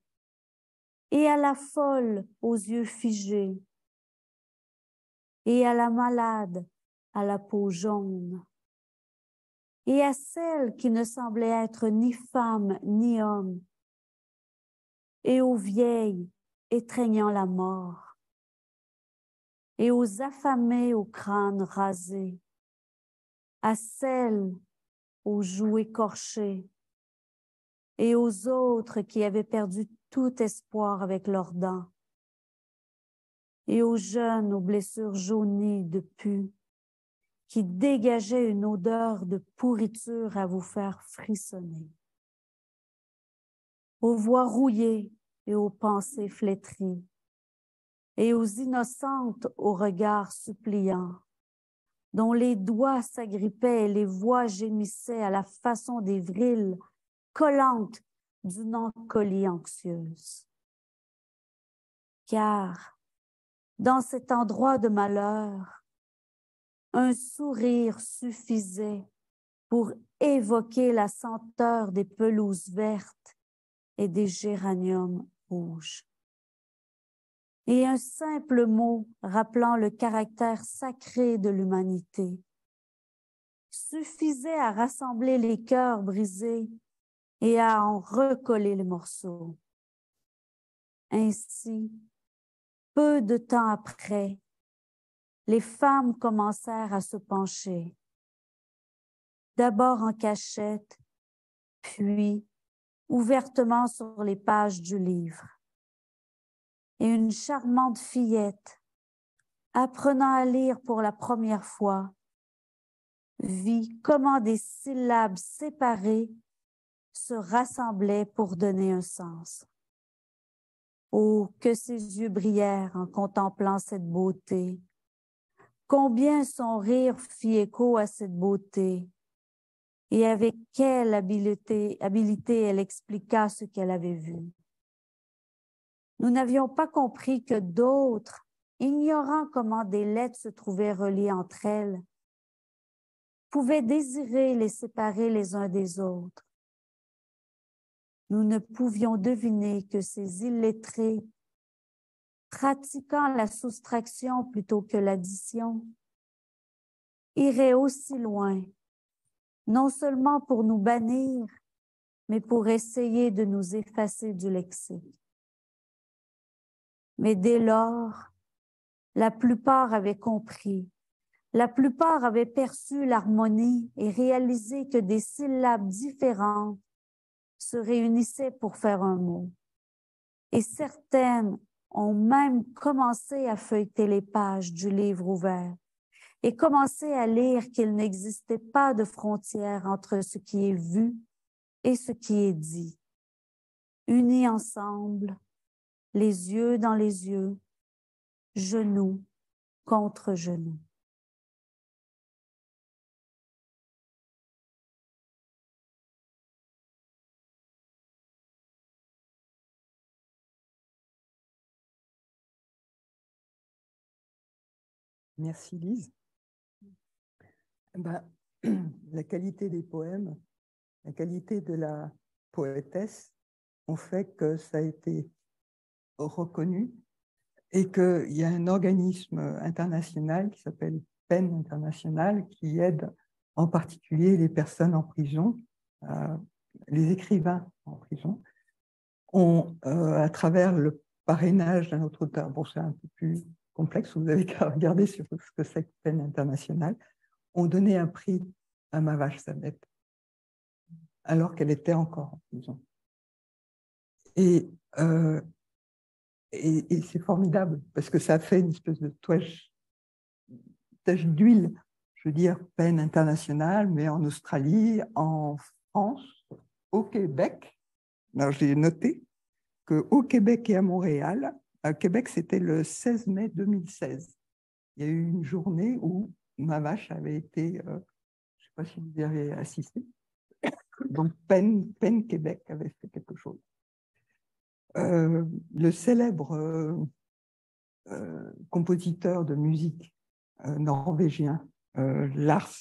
et à la folle aux yeux figés, et à la malade à la peau jaune, et à celle qui ne semblait être ni femme ni homme, et aux vieilles étreignant la mort, et aux affamés au crâne rasé, à celles aux joues écorchées, et aux autres qui avaient perdu tout espoir avec leurs dents, et aux jeunes aux blessures jaunies de pus, qui dégageaient une odeur de pourriture à vous faire frissonner, aux voix rouillées et aux pensées flétries, et aux innocentes aux regards suppliants, dont les doigts s'agrippaient et les voix gémissaient à la façon des vrilles collantes d'une encolie anxieuse. Car, dans cet endroit de malheur, un sourire suffisait pour évoquer la senteur des pelouses vertes et des géraniums rouges. Et un simple mot rappelant le caractère sacré de l'humanité suffisait à rassembler les cœurs brisés et à en recoller les morceaux. Ainsi, peu de temps après, les femmes commencèrent à se pencher, d'abord en cachette, puis ouvertement sur les pages du livre. Et une charmante fillette, apprenant à lire pour la première fois, vit comment des syllabes séparées se rassemblaient pour donner un sens. Oh, que ses yeux brillèrent en contemplant cette beauté! Combien son rire fit écho à cette beauté! Et avec quelle habileté elle expliqua ce qu'elle avait vu. Nous n'avions pas compris que d'autres, ignorant comment des lettres se trouvaient reliées entre elles, pouvaient désirer les séparer les uns des autres. Nous ne pouvions deviner que ces illettrés, pratiquant la soustraction plutôt que l'addition, iraient aussi loin, non seulement pour nous bannir, mais pour essayer de nous effacer du lexique. Mais dès lors, la plupart avaient compris, la plupart avaient perçu l'harmonie et réalisé que des syllabes différentes se réunissaient pour faire un mot. Et certaines ont même commencé à feuilleter les pages du livre ouvert et commencé à lire qu'il n'existait pas de frontière entre ce qui est vu et ce qui est dit. Unis ensemble, les yeux dans les yeux, genou contre genou. Merci Lise. La qualité des poèmes, la qualité de la poétesse ont fait que ça a été reconnu et qu'il y a un organisme international qui s'appelle PEN International qui aide en particulier les personnes en prison, les écrivains en prison, à travers le parrainage d'un autre auteur. Bon, c'est un peu plus complexe, vous avez qu'à regarder sur ce que c'est que PEN International, ont donné un prix à Mahvash Sabet alors qu'elle était encore en prison. Et c'est formidable parce que ça a fait une espèce de tache d'huile, je veux dire, PEN International, mais en Australie, en France, au Québec. Alors j'ai noté qu'au Québec et à Montréal, à Québec, c'était le 16 mai 2016. Il y a eu une journée où Mahvash avait été, je ne sais pas si vous y avez assisté, donc PEN Québec avait fait quelque chose. Le célèbre compositeur de musique norvégien, Lars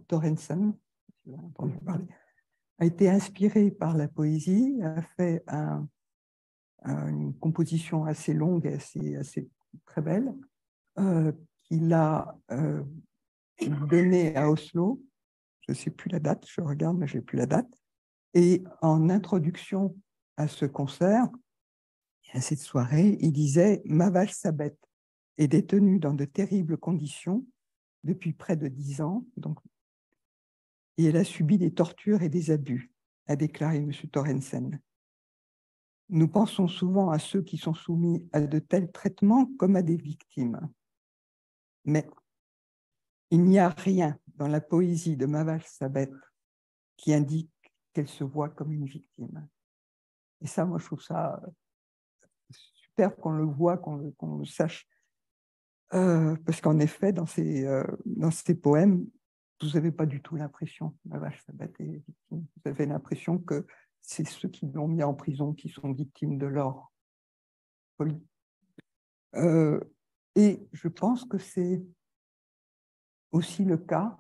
Thorensen, si vous avez entendu parler, a été inspiré par la poésie, a fait une composition assez longue et assez très belle, qu'il a donnée à Oslo. Je ne sais plus la date, je regarde, mais je n'ai plus la date. Et en introduction à ce concert, à cette soirée, il disait « Mahvash Sabet est détenu dans de terribles conditions depuis près de 10 ans, donc, et elle a subi des tortures et des abus », a déclaré M. Thorensen. Nous pensons souvent à ceux qui sont soumis à de tels traitements comme à des victimes. Mais il n'y a rien dans la poésie de Mahvash Sabet qui indique qu'elle se voit comme une victime. Et ça, moi, je trouve ça super qu'on le voit, qu'on le sache. Parce qu'en effet, dans ces poèmes, vous n'avez pas du tout l'impression que Mahvash Sabet est victime. Vous avez l'impression que c'est ceux qui l'ont mis en prison qui sont victimes de leur folie. Et je pense que c'est aussi le cas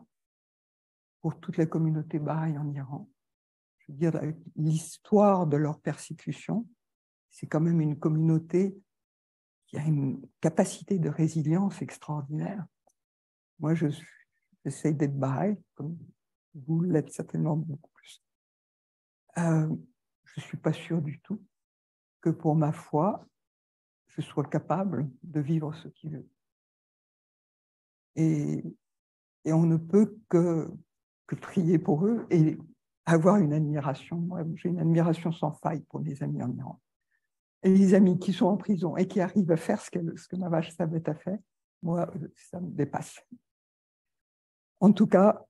pour toute la communauté bahaï en Iran. Je veux dire, l'histoire de leur persécution, c'est quand même une communauté qui a une capacité de résilience extraordinaire. Moi, j'essaie d'être bahaï, comme vous l'êtes certainement beaucoup plus. je ne suis pas sûre du tout que pour ma foi, je sois capable de vivre ce qu'il veut. Et on ne peut que prier pour eux et avoir une admiration. Moi, j'ai une admiration sans faille pour les amis en Iran. Et les amis qui sont en prison et qui arrivent à faire ce que ma vache Sabet a fait, moi, ça me dépasse. En tout cas,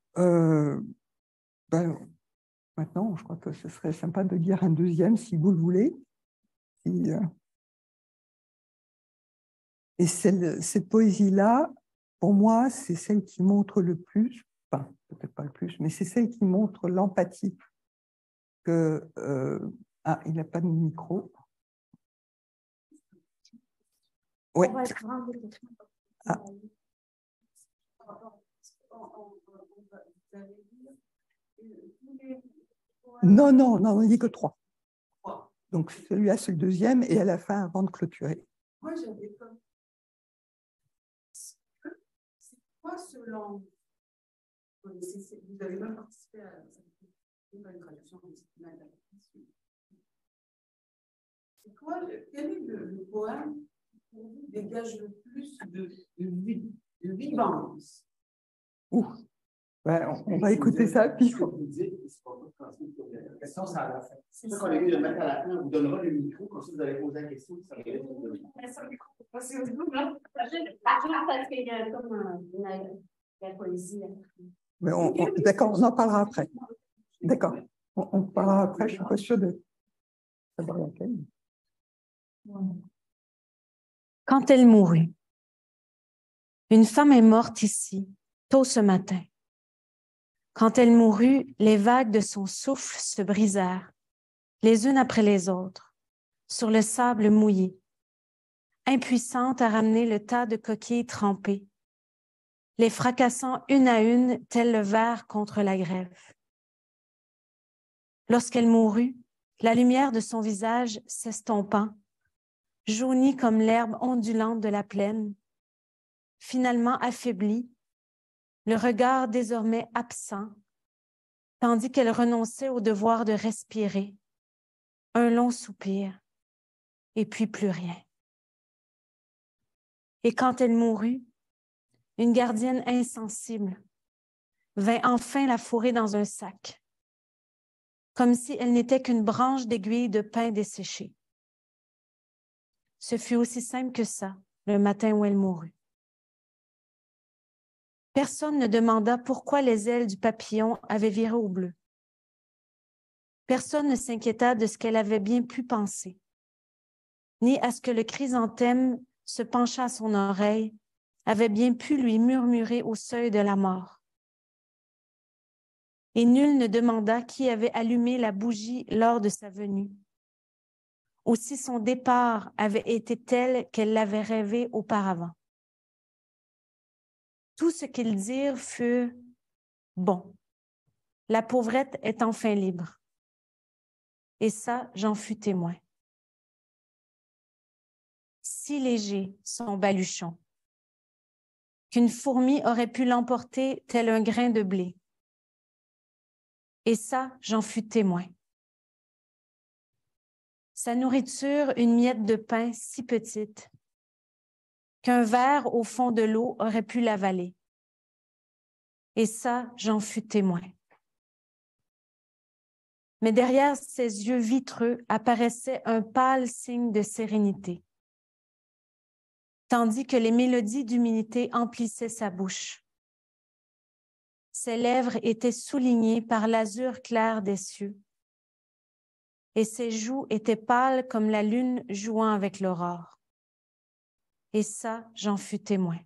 maintenant, je crois que ce serait sympa de lire un deuxième, si vous le voulez. Et cette poésie-là, pour moi, c'est celle qui montre le plus, enfin, peut-être pas le plus, mais c'est celle qui montre l'empathie que... il n'a pas de micro. Ouais. Ah. Non, on dit que 3. Donc celui-là, c'est le deuxième, et à la fin, avant de clôturer. Moi, j'avais comme... C'est quoi selon... Vous avez même participé à une traduction de c'est quoi, quel est le poème qui pour vous dégage le plus de vivance? Ouais, on va écouter ça. Puis... La question, c'est à la fin. C'est ça qu'on a vu de mettre à la fin. On vous donnera le micro, comme ça vous allez poser la question. Ça va être parce qu'il y a comme la poésie. D'accord, on en parlera après. D'accord, on parlera après. Je ne suis pas sûre de savoir laquelle. Quand elle mourut, une femme est morte ici, tôt ce matin. Quand elle mourut, les vagues de son souffle se brisèrent, les unes après les autres, sur le sable mouillé, impuissante à ramener le tas de coquilles trempées, les fracassant une à une tel le verre contre la grève. Lorsqu'elle mourut, la lumière de son visage s'estompant, jaunie comme l'herbe ondulante de la plaine, finalement affaiblie, le regard désormais absent, tandis qu'elle renonçait au devoir de respirer, un long soupir, et puis plus rien. Et quand elle mourut, une gardienne insensible vint enfin la fourrer dans un sac, comme si elle n'était qu'une branche d'aiguille de pin desséchée. Ce fut aussi simple que ça, le matin où elle mourut. Personne ne demanda pourquoi les ailes du papillon avaient viré au bleu. Personne ne s'inquiéta de ce qu'elle avait bien pu penser, ni à ce que le chrysanthème, se penchant à son oreille, avait bien pu lui murmurer au seuil de la mort. Et nul ne demanda qui avait allumé la bougie lors de sa venue, ou si son départ avait été tel qu'elle l'avait rêvé auparavant. Tout ce qu'ils dirent fut « Bon, la pauvrette est enfin libre. » Et ça, j'en fus témoin. Si léger son baluchon, qu'une fourmi aurait pu l'emporter tel un grain de blé. Et ça, j'en fus témoin. Sa nourriture, une miette de pain si petite qu'un ver au fond de l'eau aurait pu l'avaler. Et ça, j'en fus témoin. Mais derrière ses yeux vitreux apparaissait un pâle signe de sérénité, tandis que les mélodies d'humilité emplissaient sa bouche. Ses lèvres étaient soulignées par l'azur clair des cieux, et ses joues étaient pâles comme la lune jouant avec l'aurore. Et ça, j'en fus témoin.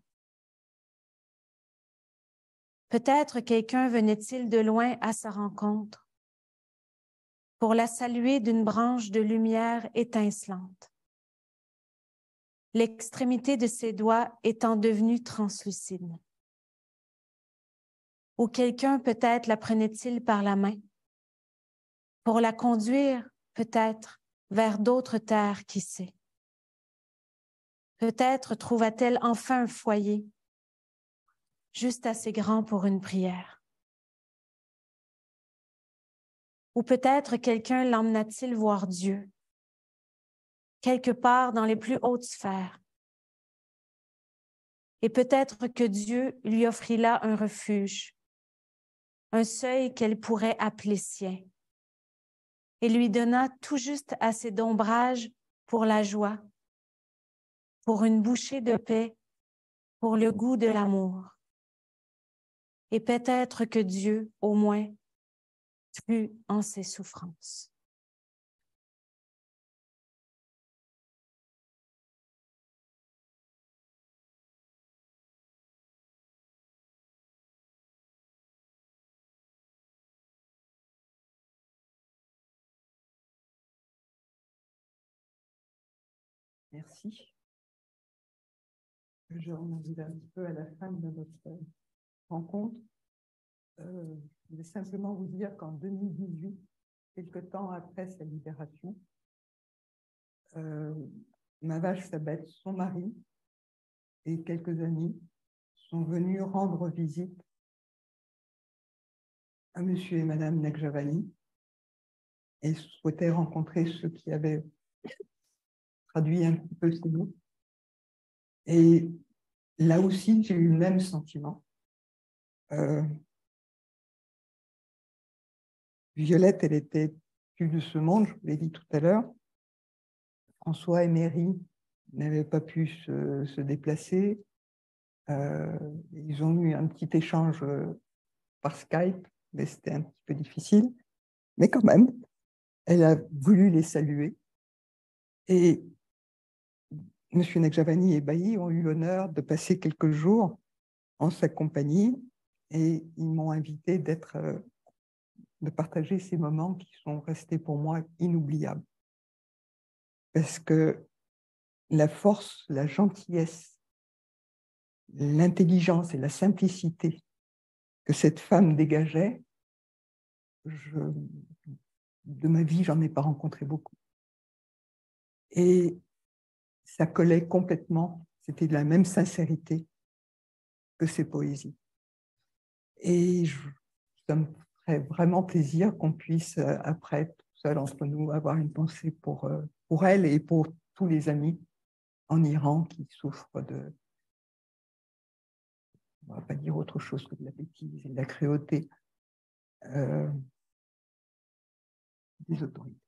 Peut-être quelqu'un venait-il de loin à sa rencontre pour la saluer d'une branche de lumière étincelante, l'extrémité de ses doigts étant devenue translucide. Ou quelqu'un peut-être la prenait-il par la main pour la conduire peut-être vers d'autres terres, qui sait. Peut-être trouva-t-elle enfin un foyer, juste assez grand pour une prière. Ou peut-être quelqu'un l'emmena-t-il voir Dieu, quelque part dans les plus hautes sphères. Et peut-être que Dieu lui offrit là un refuge, un seuil qu'elle pourrait appeler sien, et lui donna tout juste assez d'ombrage pour la joie, pour une bouchée de paix, pour le goût de l'amour. Et peut-être que Dieu, au moins, crut en ses souffrances. Merci. Je remonte un petit peu à la fin de notre rencontre. Je vais simplement vous dire qu'en 2018, quelque temps après sa libération, ma vache Sabette, son mari et quelques amis sont venus rendre visite à monsieur et madame Nekjavani et souhaitaient rencontrer ceux qui avaient traduit un petit peu ces mots. Et là aussi, j'ai eu le même sentiment. Violette, elle était plus de ce monde, je vous l'ai dit tout à l'heure. François et Mary n'avaient pas pu se déplacer. Ils ont eu un petit échange par Skype, mais c'était un petit peu difficile. Mais quand même, elle a voulu les saluer. Et M. Nekjavani et Bailly ont eu l'honneur de passer quelques jours en sa compagnie et ils m'ont invité de partager ces moments qui sont restés pour moi inoubliables. Parce que la force, la gentillesse, l'intelligence et la simplicité que cette femme dégageait, de ma vie, j'en ai pas rencontré beaucoup. Et ça collait complètement, c'était de la même sincérité que ses poésies. Et ça me ferait vraiment plaisir qu'on puisse, après, tout seul entre nous, avoir une pensée pour elle et pour tous les amis en Iran qui souffrent de, on ne va pas dire autre chose que de la bêtise et de la cruauté des autorités.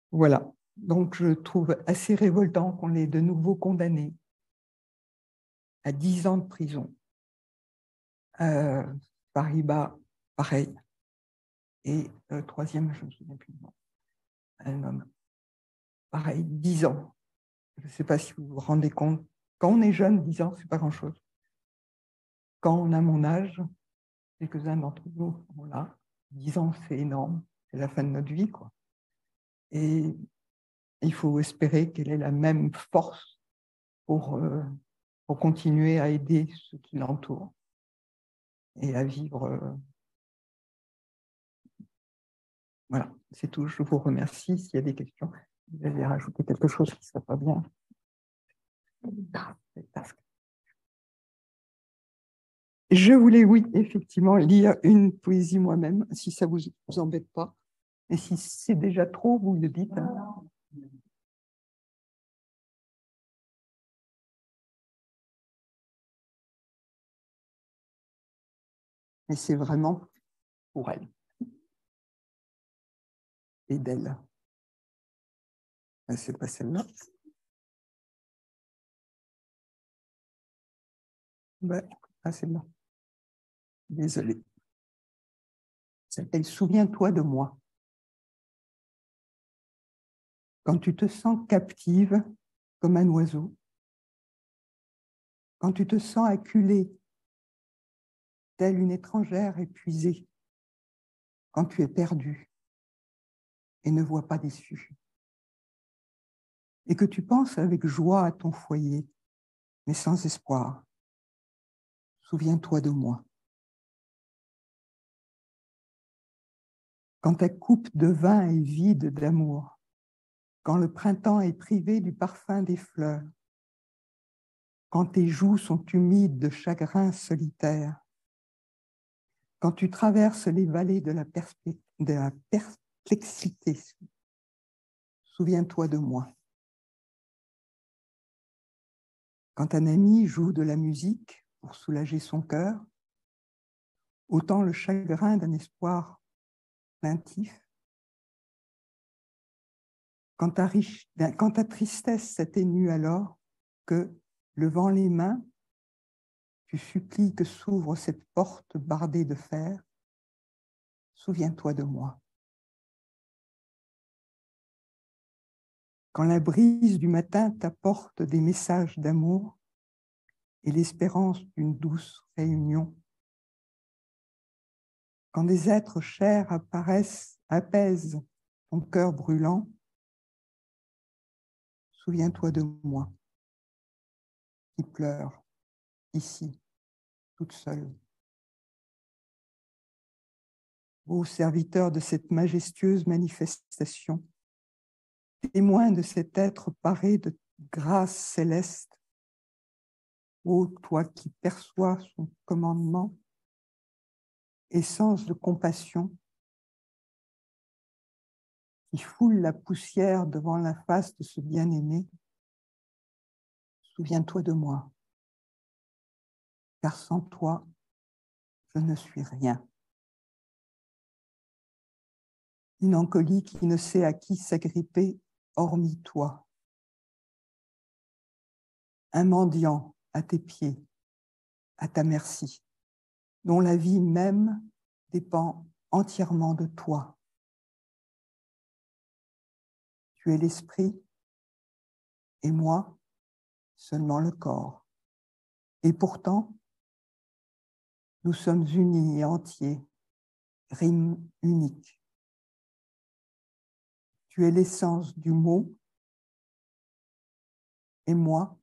Voilà. Donc, je trouve assez révoltant qu'on ait de nouveau condamné à 10 ans de prison. Fariba, pareil. Et troisième, je ne me souviens plus du nom, un homme. Pareil, 10 ans. Je ne sais pas si vous vous rendez compte. Quand on est jeune, 10 ans, ce n'est pas grand-chose. Quand on a mon âge, quelques-uns d'entre nous sont là, 10 ans, c'est énorme. C'est la fin de notre vie, quoi. Et il faut espérer qu'elle ait la même force pour continuer à aider ceux qui l'entourent et à vivre. Voilà, c'est tout. Je vous remercie. S'il y a des questions, vous allez rajouter quelque chose qui ne serait pas bien. Je voulais, oui, effectivement, lire une poésie moi-même, si ça ne vous embête pas. Et si c'est déjà trop, vous le dites. Hein. Mais c'est vraiment pour elle. Et d'elle. C'est pas celle-là. Ouais, ah, celle-là. Désolée. Ça s'appelle « Souviens-toi de moi ». Quand tu te sens captive comme un oiseau, quand tu te sens acculée telle une étrangère épuisée, quand tu es perdue et ne vois pas d'issue, et que tu penses avec joie à ton foyer, mais sans espoir, souviens-toi de moi. Quand ta coupe de vin est vide d'amour, quand le printemps est privé du parfum des fleurs, quand tes joues sont humides de chagrin solitaire, Quand tu traverses les vallées de la perplexité, souviens-toi de moi. Quand un ami joue de la musique pour soulager son cœur, autant le chagrin d'un espoir plaintif. Quand ta tristesse s'atténue alors que, levant les mains, tu supplies que s'ouvre cette porte bardée de fer, souviens-toi de moi. Quand la brise du matin t'apporte des messages d'amour et l'espérance d'une douce réunion, quand des êtres chers apparaissent, apaisent ton cœur brûlant, souviens-toi de moi, qui pleure ici, toute seule. Ô serviteurs de cette majestueuse manifestation, témoins de cet être paré de grâce céleste, ô toi qui perçois son commandement, essence de compassion, qui foule la poussière devant la face de ce bien-aimé, souviens-toi de moi, car sans toi, je ne suis rien. Une encolie qui ne sait à qui s'agripper hormis toi. Un mendiant à tes pieds, à ta merci, dont la vie même dépend entièrement de toi. Tu es l'esprit et moi, seulement le corps. Et pourtant, nous sommes unis et entiers, rime unique. Tu es l'essence du mot et moi,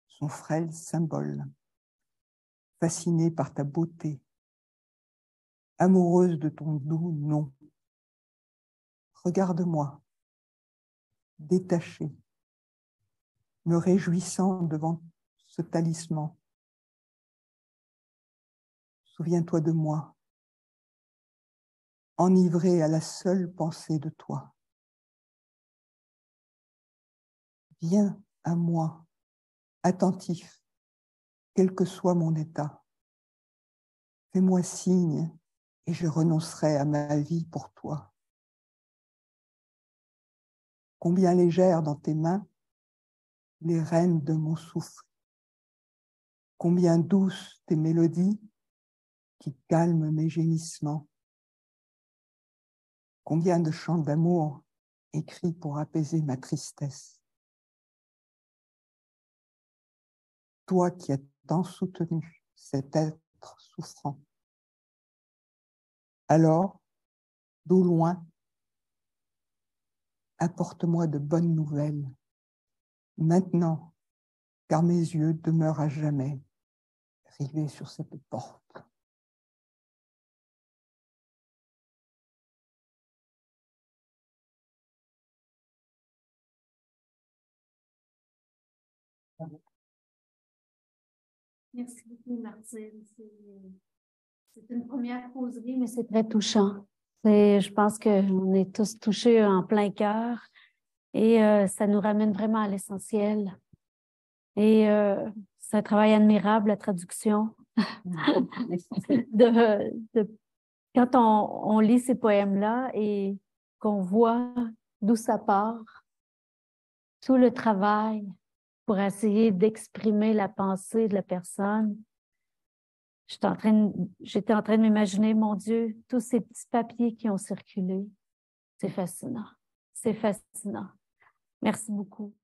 son frêle symbole, fascinée par ta beauté, amoureuse de ton doux nom. Regarde-moi, détachée, me réjouissant devant ce talisman. Souviens-toi de moi, enivrée à la seule pensée de toi. Viens à moi, attentif, quel que soit mon état. Fais-moi signe et je renoncerai à ma vie pour toi. Combien légères dans tes mains les rênes de mon souffle. Combien douces tes mélodies qui calment mes gémissements. Combien de chants d'amour écrits pour apaiser ma tristesse. Toi qui as tant soutenu cet être souffrant. Alors, d'au loin, apporte-moi de bonnes nouvelles, maintenant, car mes yeux demeurent à jamais rivés sur cette porte. Merci beaucoup, Martine. C'est une première causerie, mais c'est très touchant. Je pense qu'on est tous touchés en plein cœur et ça nous ramène vraiment à l'essentiel. Et c'est un travail admirable, la traduction. Quand on lit ces poèmes-là et qu'on voit d'où ça part, tout le travail pour essayer d'exprimer la pensée de la personne. J'étais en train de m'imaginer, mon Dieu, tous ces petits papiers qui ont circulé. C'est fascinant. C'est fascinant. Merci beaucoup.